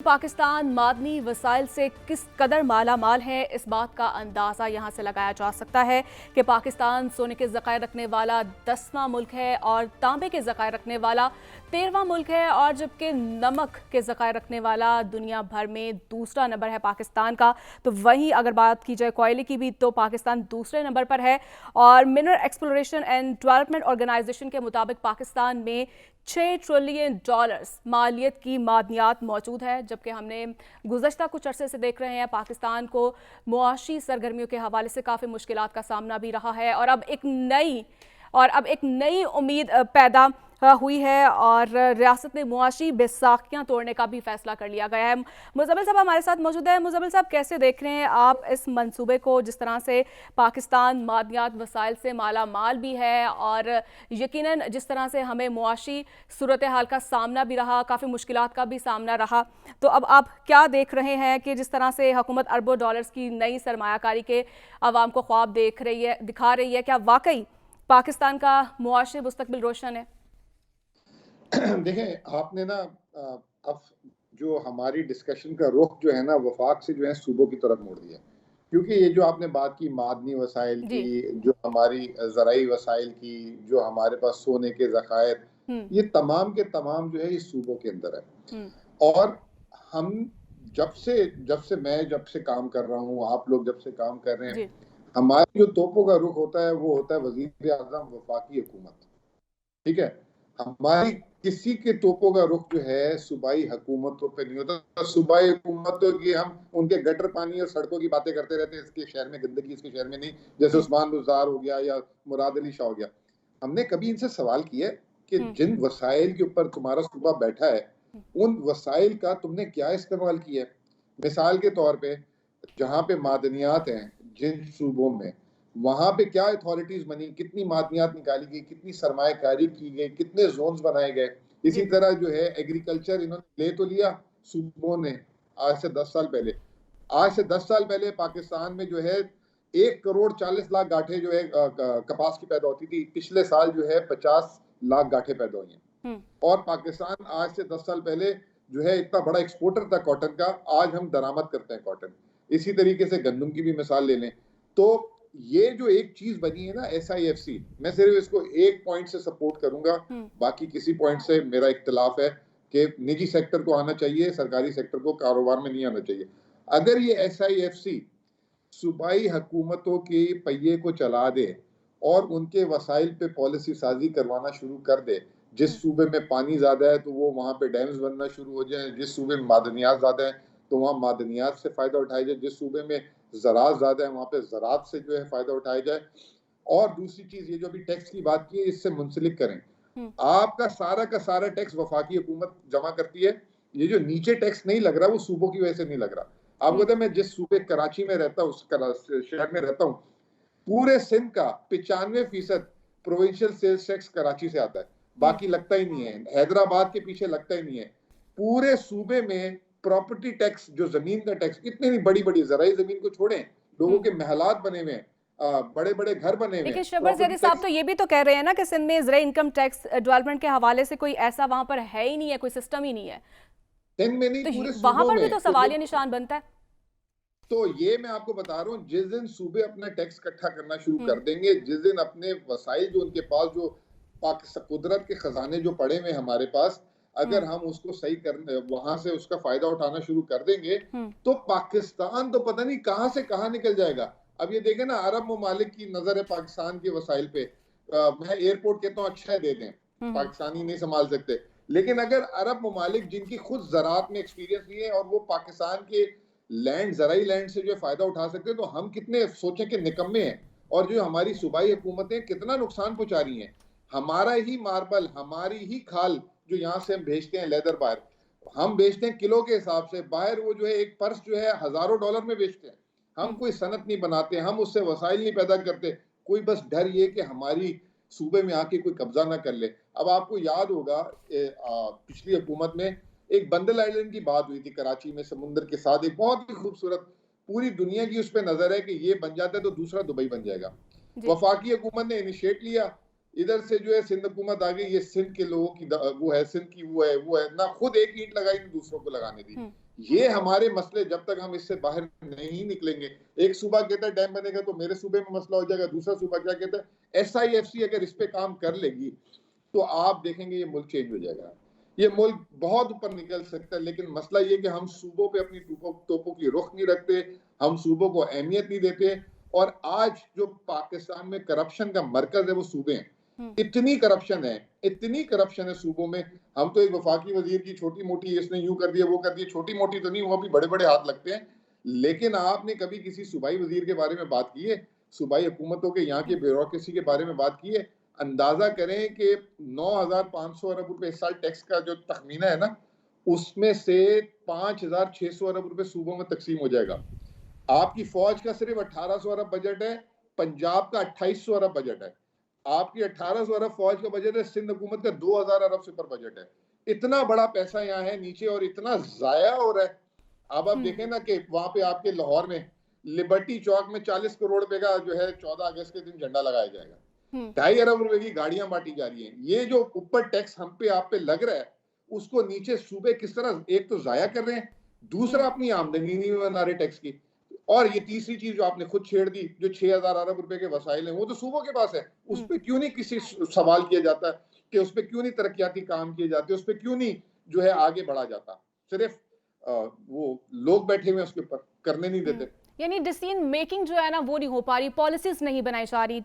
पाकिस्तान मादनी वसाइल से किस कदर माला माल है, इस बात का अंदाज़ा यहाँ से लगाया जा सकता है कि पाकिस्तान सोने के ज़खायर रखने वाला 10वां मुल्क है और तांबे के ज़खायर रखने वाला 13वां मुल्क है, और जबकि नमक के ज़खायर रखने वाला दुनिया भर में दूसरा नंबर है पाकिस्तान का। तो वहीं अगर बात की जाए कोयले की भी, तो पाकिस्तान दूसरे नंबर पर है। और mineral exploration and development organisation के मुताबिक पाकिस्तान में $6 ट्रिलियन मालियत की मादनियात मौजूद है। जबकि हमने गुज़श्ता कुछ अरसे से देख रहे हैं पाकिस्तान को मुआशी सरगर्मियों के हवाले से काफ़ी मुश्किलात का सामना भी रहा है, और अब एक नई उम्मीद पैदा हुई है और रियासत में मुआशी बैसाखियाँ तोड़ने का भी फैसला कर लिया गया है। मुज़म्मिल साहब हमारे साथ मौजूद है। मुज़म्मिल साहब, कैसे देख रहे हैं आप इस मंसूबे को, जिस तरह से पाकिस्तान मादनियात वसाइल से माला माल भी है और यकीनन जिस तरह से हमें मुआशी सूरत हाल का सामना भी रहा, काफ़ी मुश्किलात का भी सामना रहा, तो अब आप क्या देख रहे हैं कि जिस तरह से हुकूमत अरबों डॉलर्स की नई सरमायाकारी के आवाम को ख्वाब दिखा रही है, क्या वाकई पाकिस्तान का मुआशी मुस्तकबिल रोशन है? देखें, आपने ना अब जो हमारी डिस्कशन का रुख जो है ना, वफाक से जो है सूबों की तरफ मोड़ दिया। क्योंकि ये जो आपने बात की मादनी वसाइल जी। की, जो हमारी ज़राई वसाइल की, जो हमारे पास सोने के ज़खायर, ये तमाम के तमाम जो है ये सूबों के अंदर है। और हम जब से काम कर रहा हूँ, आप लोग जब से काम कर रहे हैं, जी। हमारी जो तोपों का रुख होता है वो होता है वज़ीर आज़म वफाकी हुकूमत। ठीक है, हमारी किसी के तोपों का रुख जो है सूबाई हुकूमतों पे नहीं होता। सूबाई हुकूमतों की हम उनके गटर पानी और सड़कों की बातें करते रहते हैं, इसके शहर में गंदगी, इसके शहर में नहीं, जैसे उस्मान बुज़दार हो गया या मुराद अली शाह हो गया। हमने कभी इनसे सवाल किया कि जिन वसाइल के ऊपर तुम्हारा सूबा बैठा है, उन वसाइल का तुमने क्या इस्तेमाल किया है? मिसाल के तौर पे जहाँ पे मादनियात हैं जिन सूबों में, वहां पे क्या अथॉरिटीज बनी, कितनी मादनियात निकाली गई, कितनी सरमायाकारी की गई, कितने जोन्स बनाए गए। इसी तरह जो है एग्रीकल्चर इन्होंने ले तो लिया सूबों ने आज से 10 साल पहले। आज से 10 साल पहले पाकिस्तान में जो है 1 करोड़ 40 लाख गांठें जो है कपास की पैदा होती थी। पिछले साल जो है 50 लाख गांठें पैदा हुई हैं। और पाकिस्तान आज से 10 साल पहले जो है इतना बड़ा एक्सपोर्टर था कॉटन का, आज हम दरामद करते हैं कॉटन। इसी तरीके से गंदम की भी मिसाल ले लें तो ये जो एक चीज बनी है ना SIFC, मैं सिर्फ इसको एक पॉइंट से सपोर्ट करूंगा, बाकी किसी पॉइंट से मेरा इख्तिलाफ है कि निजी सेक्टर को आना चाहिए, सरकारी सेक्टर को कारोबार में नहीं आना चाहिए। अगर ये SIFC सूबाई हुकूमतों के पहिए को चला दे और उनके वसाइल पे पॉलिसी साजी करवाना शुरू कर दे, जिस सूबे में पानी ज्यादा है तो वो वहां पे डैम्स बनना शुरू हो जाए, जिस सूबे में मादनियात ज्यादा है तो वहाँ मादनियात से फायदा उठाया जाए, जिस सूबे में ज़राअत ज्यादा है वहाँ पे ज़राअत से जो है फायदा उठाया जाए। और दूसरी चीज, ये जो अभी टैक्स की बात की है, इससे मुंसलिक करें। आपका सारा का सारा टैक्स वफाकी हुकूमत जमा करती है। ये जो नीचे टैक्स नहीं लग रहा वो सूबों की वजह से नहीं लग रहा। आपको पता है, मैं जिस सूबे कराची में रहता हूँ, उस शहर में रहता हूँ, पूरे सिंध का 95% प्रोविंशियल सेल्स टैक्स कराची से आता है, बाकी लगता ही नहीं है। हैदराबाद के पीछे लगता ही नहीं है। पूरे सूबे में प्रॉपर्टी टैक्स, जो जमीन का टैक्स, इतनी बड़ी बड़ी जराई जमीन को छोड़ें, लोगों के महलात बने हुए हैं, बड़े बड़े घर बने हुए हैं। लेकिन शहबाज ज़ैदी साहब तो ये भी तो कह रहे हैं ना कि सिंध में ज़राई इनकम टैक्स डेवलपमेंट के हवाले से कोई ऐसा वहां पर है ही नहीं है, कोई सिस्टम ही नहीं है। सिंध में नहीं, तो पूरे वहां सूबों पर भी में। तो सवालिया निशान बनता है। तो ये मैं आपको बता रहा हूँ, जिस दिन सूबे अपना टैक्स इकट्ठा करना शुरू कर देंगे, जिस दिन अपने वसाइल जो उनके पास, जो कुदरत के खजाने जो पड़े हुए हमारे पास, अगर हम उसको सही करने, वहां से उसका फायदा उठाना शुरू कर देंगे, तो पाकिस्तान तो पता नहीं कहां से कहां निकल जाएगा। अब ये देखें ना, अरब ममालिक की नजर है पाकिस्तान के वसाइल पे। मैं एयरपोर्ट कहता हूँ अच्छा है, दे दें, पाकिस्तानी नहीं संभाल सकते। लेकिन अगर अरब ममालिक जिनकी खुद ज़राअत में एक्सपीरियंस नहीं है और वो पाकिस्तान के लैंड, ज़राई लैंड से जो है फायदा उठा सकते हैं, तो हम कितने सोचें कि निकम्मे हैं। और जो हमारी सूबाई हुकूमतें कितना नुकसान पहुंचा रही हैं। हमारा ही मार्बल, हमारी ही खाल जो यहाँ से हम भेजते हैं लेदर बाहर, हम बेचते हैं किलो के हिसाब से, बाहर वो जो है एक पर्स जो है हजारों डॉलर में बेचते हैं। हम कोई सनत नहीं बनाते, हम उससे वसाइल नहीं पैदा करते, कोई बस डर ये कि हमारी सूबे में आके कोई कब्जा ना कर ले। अब आपको याद होगा पिछली हुकूमत में एक बंदल आइलैंड की बात हुई थी कराची में, समुद्र के साथ एक बहुत ही खूबसूरत, पूरी दुनिया की उस पर नजर है कि ये बन जाता है तो दूसरा दुबई बन जाएगा। वफाकी हुकूमत ने इनिशिएट लिया, इधर से जो है सिंध हुकूमत आ गई, ये सिंध के लोगों की वो है, सिंध की वो है ना, खुद एक ईंट लगाई ना दूसरों को लगाने दी। ये हमारे मसले, जब तक हम इससे बाहर नहीं निकलेंगे, एक सूबा कहता है डैम बनेगा तो मेरे सूबे में मसला हो जाएगा, दूसरा सूबा क्या कहता है, SIFC अगर इस पे काम कर लेगी तो आप देखेंगे ये मुल्क चेंज हो जाएगा, ये मुल्क बहुत ऊपर निकल सकता है। लेकिन मसला ये कि हम सूबों पे अपनी तोपों की रुख नहीं रखते, हम सूबों को अहमियत नहीं देते, और आज जो पाकिस्तान में करप्शन का मरकज है वो सूबे हैं। इतनी करप्शन है सूबों में। हम तो एक वफाकी वजीर की छोटी मोटी, इसने यूं कर दिया वो कर दिया, छोटी मोटी तो नहीं, वो भी बड़े बड़े हाथ लगते हैं। लेकिन आपने कभी किसी सूबाई वजीर के बारे में बात की है, सूबाई हुकूमतों के यहाँ के ब्यूरोक्रेसी के बारे में बात की है? अंदाजा करें कि 9,500 अरब रुपए इस साल टैक्स का जो तखमीना है ना, उसमें से 5,600 अरब रुपए सूबों में तकसीम हो जाएगा। आपकी फौज का सिर्फ 1,800 अरब बजट है, पंजाब का 2,800 अरब बजट है। आपकी 1,800 अरब फौज का बजट है, सिंध हुकूमत का 2,000 अरब से ऊपर बजट है। इतना बड़ा पैसा यहाँ है नीचे और इतना जाया हो रहा है। अब आप देखें ना कि वहां पे आपके लाहौर में लिबर्टी चौक में 40 करोड़ रुपए का जो है 14 अगस्त के दिन झंडा लगाया जाएगा, 2.5 अरब रुपए की गाड़ियां बांटी जा रही हैं। ये जो ऊपर टैक्स हम पे आप पे लग रहा है, उसको नीचे सूबे किस तरह एक तो जाया कर रहे हैं, दूसरा अपनी आमदनी नहीं बना रहे टैक्स की, और ये तीसरी चीज जो आपने खुद छेड़ दी, जो 6,000 अरब रुपए के वसाइल हैं वो तो सूबों के पास है, उस पर क्यों नहीं किसी सवाल किया जाता कि उस पर क्यों नहीं तरक्याती काम किए जाते, उस पर क्यों नहीं जो है आगे बढ़ा जाता? सिर्फ वो लोग बैठे हुए उसके ऊपर करने नहीं देते। यानी डिसीजन मेकिंग जो है ना वो नहीं हो पा रही, पॉलिसीज नहीं बनाई जा रही।